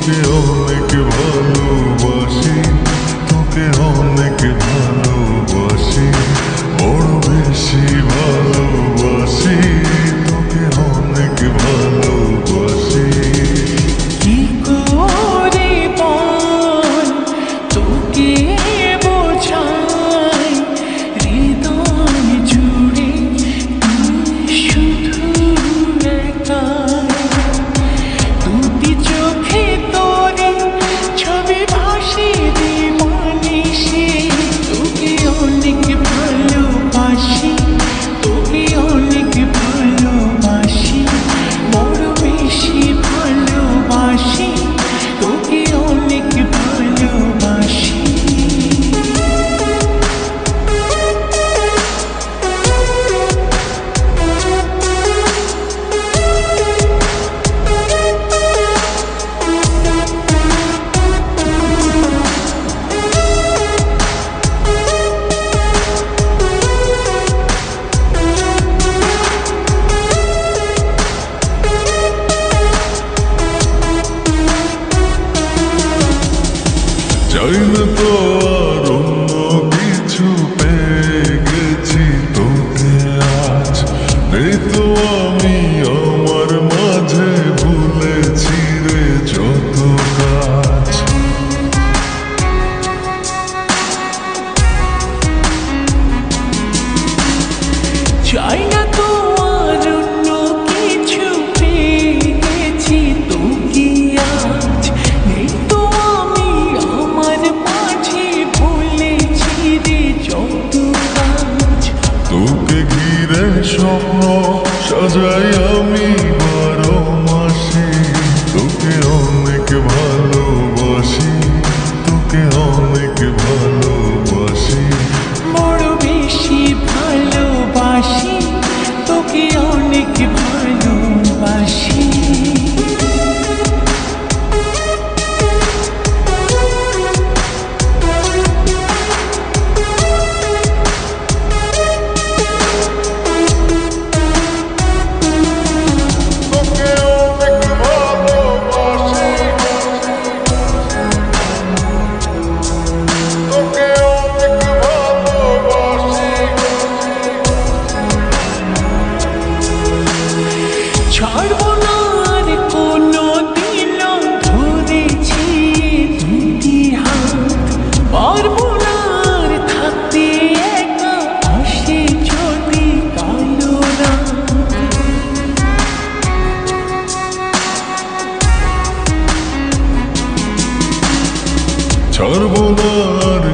তোকে অনেক ভালোবাসি, তোকে অনেক ভালোবাসি, বড় বেশি ভালোবাসি, তোকে অনেক ভালোবাসি। কি করে বল তোকে বোঝাই, হৃদয় জুড়ে তুই শুধু একাই। দুটি চোখে তোরে ছবি ভাসে দিবানিশি, তোকে অনেক ভালোবাসি, তোকে অনেক ভালোবাসি, বড় বেশি ভালোবাসি, তোকে অনেক ভালোবাসি। চাই না তো আর অন্য কিছু, পেয়ে গেছি তোকে আজ। নেই তো আমি আমার মাঝে, ভুলেছি রে যত কাজ। চাই না তো আর অন্য কিছু, পেয়ে গেছি তোকে আজ। নেই তো আমি আমার মাঝে, ভুলেছি রে যত কাজ। তোকে ঘিরে স্বপ্ন সাজাই আমি 12 মাসে, তোকে অনেক ভালোবাসি, তোকে অনেক ভালোবাসি, বড় বেশি ভালোবাসি, তোকে অনেক ভালোবাসি। তোকে অনেক ভালোবাসি, তোকে অনেক ভালোবাসি। ছাড়বো না আর কোনো দিন, ধরেছি দুটি হাত। পারবো না আর থাকতে একা, আসে যদি কালো রাত। ছাড়বো না আর